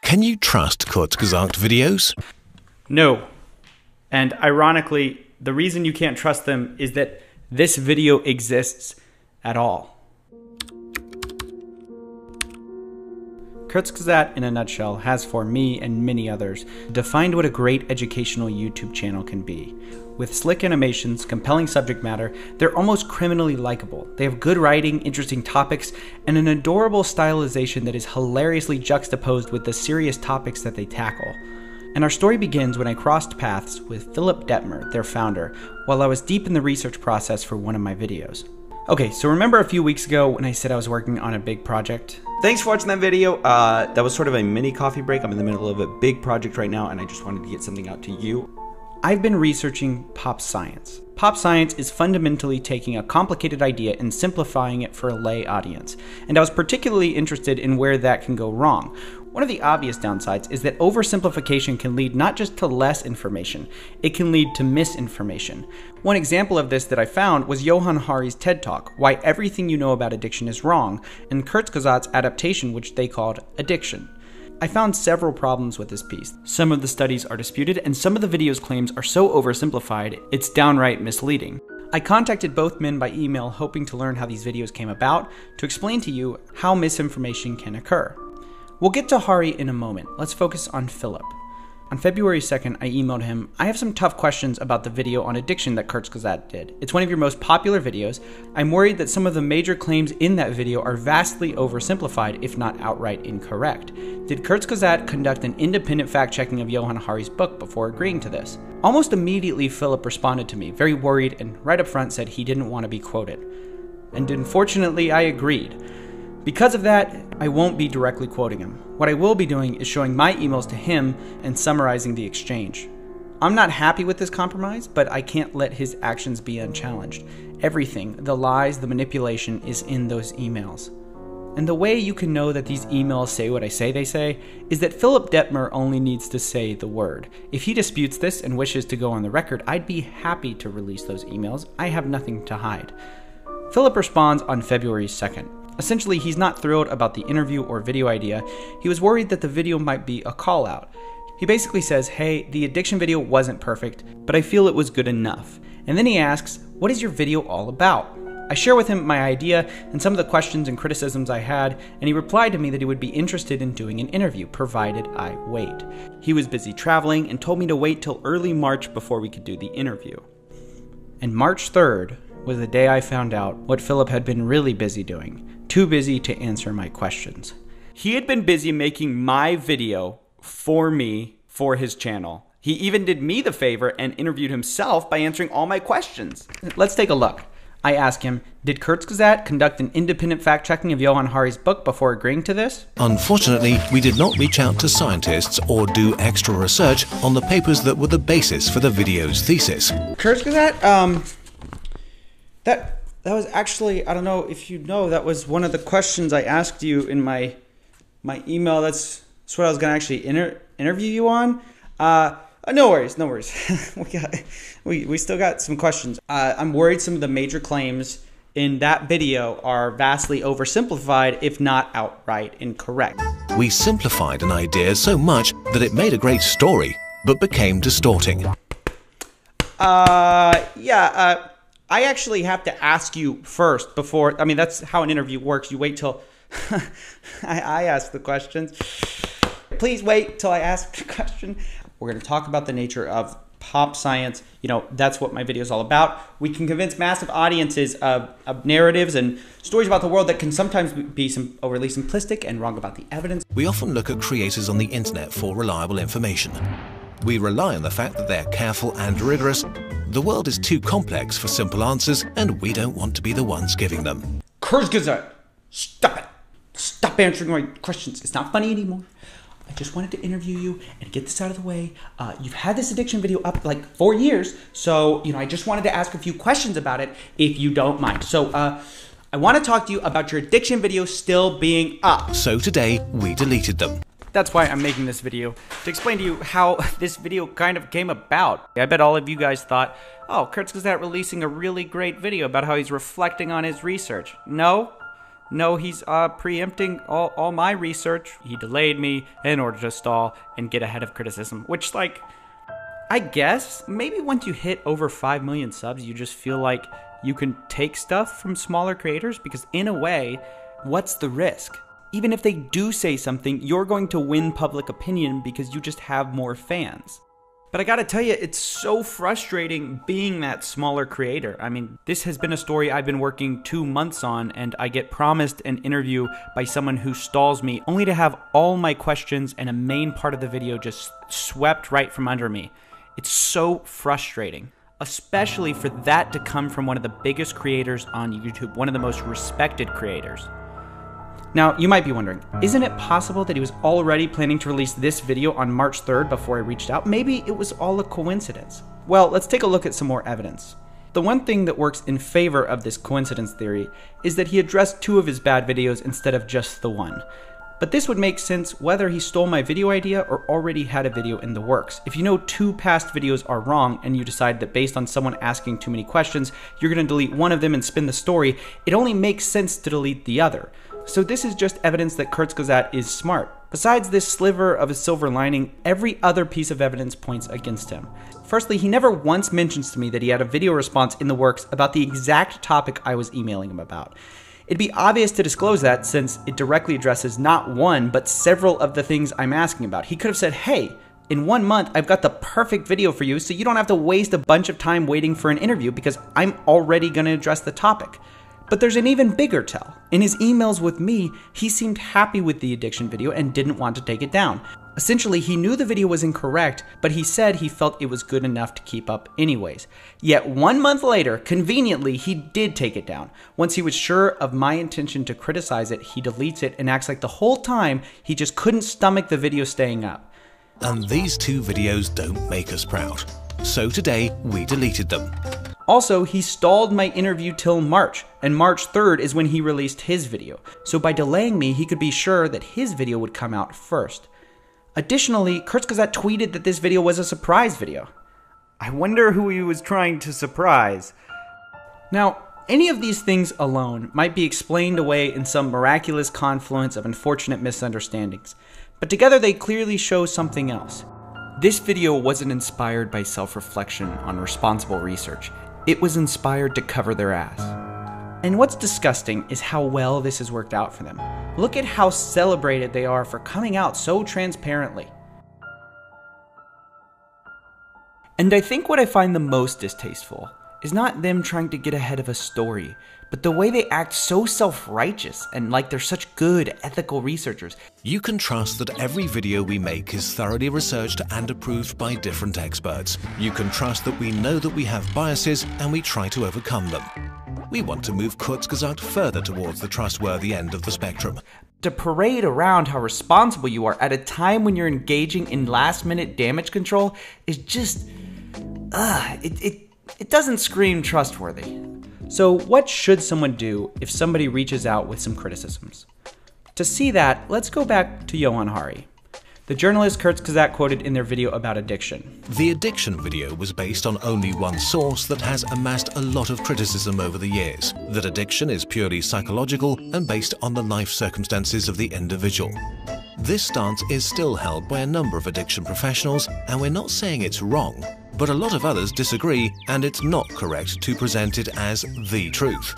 Can you trust kurzgesagt videos? No. And ironically, the reason you can't trust them is that this video exists at all. Kurzgesagt, in a nutshell, has for me and many others defined what a great educational YouTube channel can be. With slick animations, compelling subject matter, they're almost criminally likable. They have good writing, interesting topics, and an adorable stylization that is hilariously juxtaposed with the serious topics that they tackle. And our story begins when I crossed paths with Philip Detmer, their founder, while I was deep in the research process for one of my videos. Okay, so remember a few weeks ago when I said I was working on a big project? Thanks for watching that video. That was sort of a mini coffee break. I'm in the middle of a big project right now, and I just wanted to get something out to you. I've been researching pop science. Pop science is fundamentally taking a complicated idea and simplifying it for a lay audience. And I was particularly interested in where that can go wrong. One of the obvious downsides is that oversimplification can lead not just to less information, it can lead to misinformation. One example of this that I found was Johann Hari's TED Talk, Why Everything You Know About Addiction is Wrong, and Kurzgesagt's adaptation, which they called Addiction. I found several problems with this piece. Some of the studies are disputed, and some of the video's claims are so oversimplified, it's downright misleading. I contacted both men by email hoping to learn how these videos came about, to explain to you how misinformation can occur. We'll get to Hari in a moment. Let's focus on Philip. On February 2nd, I emailed him, I have some tough questions about the video on addiction that Kurzgesagt did. It's one of your most popular videos. I'm worried that some of the major claims in that video are vastly oversimplified, if not outright incorrect. Did Kurzgesagt conduct an independent fact-checking of Johann Hari's book before agreeing to this? Almost immediately, Philip responded to me, very worried, and right up front said he didn't want to be quoted. And unfortunately, I agreed. Because of that, I won't be directly quoting him. What I will be doing is showing my emails to him and summarizing the exchange. I'm not happy with this compromise, but I can't let his actions be unchallenged. Everything, the lies, the manipulation, is in those emails. And the way you can know that these emails say what I say they say is that Philip Detmer only needs to say the word. If he disputes this and wishes to go on the record, I'd be happy to release those emails. I have nothing to hide. Philip responds on February 2nd. Essentially, he's not thrilled about the interview or video idea. He was worried that the video might be a call out. He basically says, hey, the addiction video wasn't perfect, but I feel it was good enough. And then he asks, what is your video all about? I share with him my idea and some of the questions and criticisms I had, and he replied to me that he would be interested in doing an interview, provided I wait. He was busy traveling and told me to wait till early March before we could do the interview. And March 3rd was the day I found out what Philip had been really busy doing. Too busy to answer my questions. He had been busy making my video for me for his channel. He even did me the favor and interviewed himself by answering all my questions. Let's take a look. I asked him, did Kurzgesagt conduct an independent fact-checking of Johann Hari's book before agreeing to this? Unfortunately, we did not reach out to scientists or do extra research on the papers that were the basis for the video's thesis. Kurzgesagt, That was actually, I don't know if you know, that was one of the questions I asked you in my email. That's what I was going to actually interview you on. No worries. we still got some questions. I'm worried some of the major claims in that video are vastly oversimplified, if not outright incorrect. We simplified an idea so much that it made a great story, but became distorting. I actually have to ask you first before, I mean, that's how an interview works. You wait till I ask the questions. Please wait till I ask the question. We're going to talk about the nature of pop science. You know, that's what my video is all about. We can convince massive audiences of narratives and stories about the world that can sometimes be overly simplistic and wrong about the evidence. We often look at creators on the internet for reliable information. We rely on the fact that they're careful and rigorous. The world is too complex for simple answers, and we don't want to be the ones giving them. Kurzgesagt, stop it. Stop answering my questions. It's not funny anymore. I just wanted to interview you and get this out of the way. You've had this addiction video up like 4 years, so I just wanted to ask a few questions about it, if you don't mind. So I want to talk to you about your addiction video still being up. So today, we deleted them. That's why I'm making this video, to explain to you how this video kind of came about. I bet all of you guys thought, oh, Kurzgesagt releasing a really great video about how he's reflecting on his research. No, No, he's preempting all my research. He delayed me in order to stall and get ahead of criticism, which, like, I guess maybe once you hit over 5 million subs, you just feel like you can take stuff from smaller creators, because in a way, what's the risk? Even if they do say something, you're going to win public opinion because you just have more fans. But I gotta tell you, it's so frustrating being that smaller creator. I mean, this has been a story I've been working 2 months on, and I get promised an interview by someone who stalls me, only to have all my questions and a main part of the video just swept right from under me. It's so frustrating, especially for that to come from one of the biggest creators on YouTube, one of the most respected creators. Now, you might be wondering, isn't it possible that he was already planning to release this video on March 3rd before I reached out? Maybe it was all a coincidence. Well, let's take a look at some more evidence. The one thing that works in favor of this coincidence theory is that he addressed 2 of his bad videos instead of just the one. But this would make sense whether he stole my video idea or already had a video in the works. If you know 2 past videos are wrong and you decide that based on someone asking too many questions, you're going to delete one of them and spin the story, it only makes sense to delete the other. So this is just evidence that kurzgesagt is smart. Besides this sliver of a silver lining, every other piece of evidence points against him. Firstly, he never once mentions to me that he had a video response in the works about the exact topic I was emailing him about. It'd be obvious to disclose that since it directly addresses not one, but several of the things I'm asking about. He could have said, hey, in 1 month, I've got the perfect video for you, so you don't have to waste a bunch of time waiting for an interview because I'm already going to address the topic. But there's an even bigger tell. In his emails with me, he seemed happy with the addiction video and didn't want to take it down. Essentially, he knew the video was incorrect, but he said he felt it was good enough to keep up anyways. Yet 1 month later, conveniently, he did take it down. Once he was sure of my intention to criticize it, he deletes it and acts like the whole time he just couldn't stomach the video staying up. And these 2 videos don't make us proud. So today, we deleted them. Also, he stalled my interview till March, and March 3rd is when he released his video. So by delaying me, he could be sure that his video would come out first. Additionally, kurzgesagt tweeted that this video was a surprise video. I wonder who he was trying to surprise. Now, any of these things alone might be explained away in some miraculous confluence of unfortunate misunderstandings, but together they clearly show something else. This video wasn't inspired by self-reflection on responsible research. It was inspired to cover their ass. And what's disgusting is how well this has worked out for them. Look at how celebrated they are for coming out so transparently. And I think what I find the most distasteful is not them trying to get ahead of a story, but the way they act so self-righteous and like they're such good ethical researchers. You can trust that every video we make is thoroughly researched and approved by different experts. You can trust that we know that we have biases and we try to overcome them. We want to move kurzgesagt further towards the trustworthy end of the spectrum. To parade around how responsible you are at a time when you're engaging in last-minute damage control is just, it doesn't scream trustworthy. So what should someone do if somebody reaches out with some criticisms? To see that, let's go back to Johan Hari, the journalist kurzgesagt quoted in their video about addiction. The addiction video was based on only one source that has amassed a lot of criticism over the years, that addiction is purely psychological and based on the life circumstances of the individual. This stance is still held by a number of addiction professionals, and we're not saying it's wrong, but a lot of others disagree, and it's not correct to present it as the truth.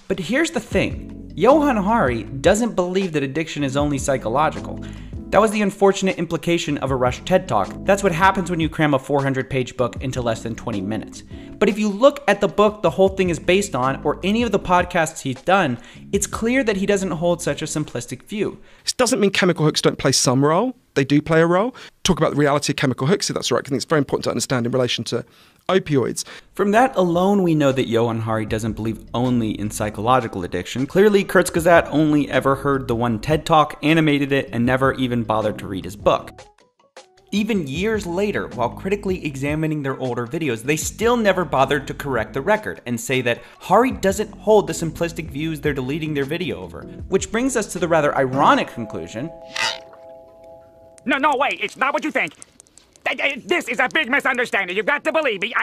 But here's the thing, Johan Hari doesn't believe that addiction is only psychological. That was the unfortunate implication of a rushed TED Talk. That's what happens when you cram a 400-page book into less than 20 minutes. But if you look at the book the whole thing is based on, or any of the podcasts he's done, it's clear that he doesn't hold such a simplistic view. This doesn't mean chemical hooks don't play some role. They do play a role. Talk about the reality of chemical hooks, if that's right. I think it's very important to understand in relation to opioids. From that alone, we know that Johan Hari doesn't believe only in psychological addiction. Clearly, kurzgesagt only ever heard the one TED Talk, animated it, and never even bothered to read his book. Even years later, while critically examining their older videos, they still never bothered to correct the record and say that Hari doesn't hold the simplistic views they're deleting their video over. Which brings us to the rather ironic conclusion. No, wait, it's not what you think. This is a big misunderstanding. You've got to believe me.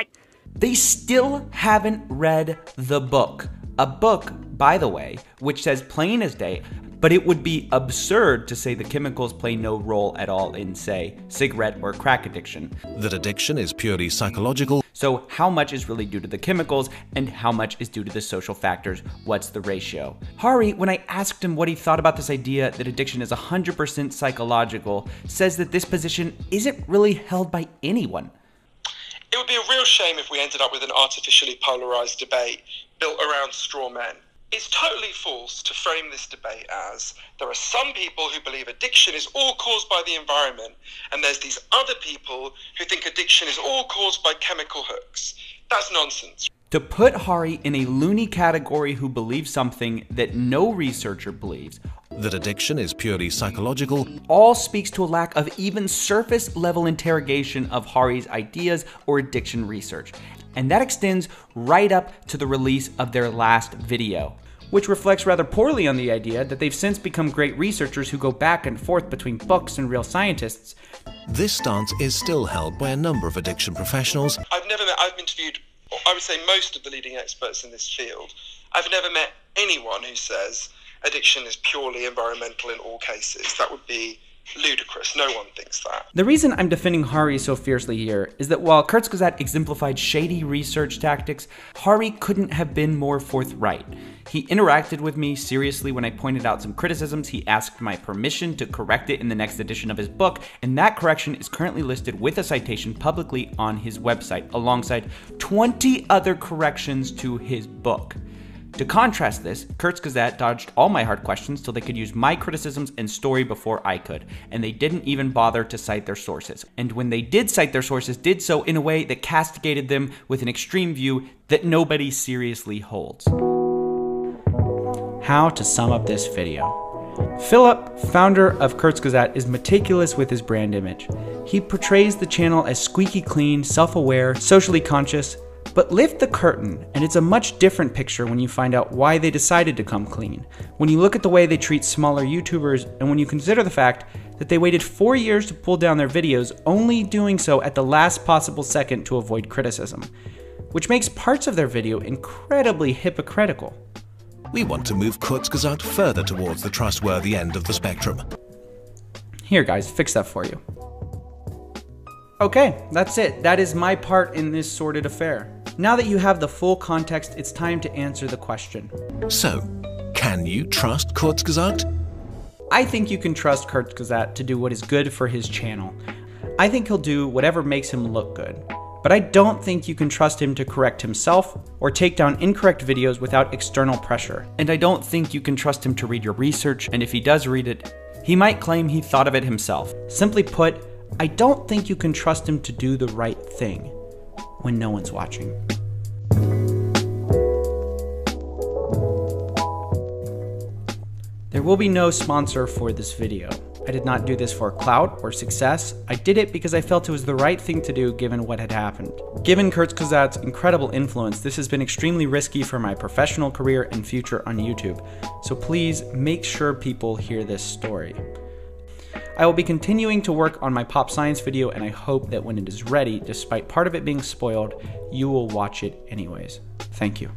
They still haven't read the book. A book by the way, which says plain as day, but it would be absurd to say the chemicals play no role at all in, say, cigarette or crack addiction. That addiction is purely psychological. So how much is really due to the chemicals and how much is due to the social factors? What's the ratio? Hari, when I asked him what he thought about this idea that addiction is 100% psychological, says that this position isn't really held by anyone. It would be a real shame if we ended up with an artificially polarized debate built around straw men. It's totally false to frame this debate as there are some people who believe addiction is all caused by the environment, and there's these other people who think addiction is all caused by chemical hooks. That's nonsense. To put Hari in a loony category who believes something that no researcher believes, That addiction is purely psychological. all speaks to a lack of even surface level interrogation of Hari's ideas or addiction research. And that extends right up to the release of their last video, which reflects rather poorly on the idea that they've since become great researchers who go back and forth between books and real scientists. This stance is still held by a number of addiction professionals. I've interviewed, I would say, most of the leading experts in this field. I've never met anyone who says addiction is purely environmental in all cases. That would be ludicrous. No one thinks that. The reason I'm defending Hari so fiercely here is that while Kurzgesagt exemplified shady research tactics, Hari couldn't have been more forthright. He interacted with me seriously when I pointed out some criticisms. He asked my permission to correct it in the next edition of his book, and that correction is currently listed with a citation publicly on his website, alongside 20 other corrections to his book. To contrast this, Kurzgesagt dodged all my hard questions till they could use my criticisms and story before I could, and they didn't even bother to cite their sources. And when they did cite their sources, did so in a way that castigated them with an extreme view that nobody seriously holds. How to sum up this video. Philip, founder of Kurzgesagt, is meticulous with his brand image. He portrays the channel as squeaky clean, self-aware, socially conscious. But lift the curtain, and it's a much different picture when you find out why they decided to come clean. When you look at the way they treat smaller YouTubers, and when you consider the fact that they waited 4 years to pull down their videos, only doing so at the last possible second to avoid criticism, which makes parts of their video incredibly hypocritical. We want to move Kurzgesagt further towards the trustworthy end of the spectrum. Here guys, fix that for you. Okay, that's it. That is my part in this sordid affair. Now that you have the full context, it's time to answer the question. So, can you trust Kurzgesagt? I think you can trust Kurzgesagt to do what is good for his channel. I think he'll do whatever makes him look good. But I don't think you can trust him to correct himself or take down incorrect videos without external pressure. And I don't think you can trust him to read your research, and if he does read it, he might claim he thought of it himself. Simply put, I don't think you can trust him to do the right thing when no one's watching. There will be no sponsor for this video. I did not do this for clout or success. I did it because I felt it was the right thing to do given what had happened. Given Kurzgesagt's incredible influence, this has been extremely risky for my professional career and future on YouTube. So please make sure people hear this story. I will be continuing to work on my pop science video, and I hope that when it is ready, despite part of it being spoiled, you will watch it anyways. Thank you.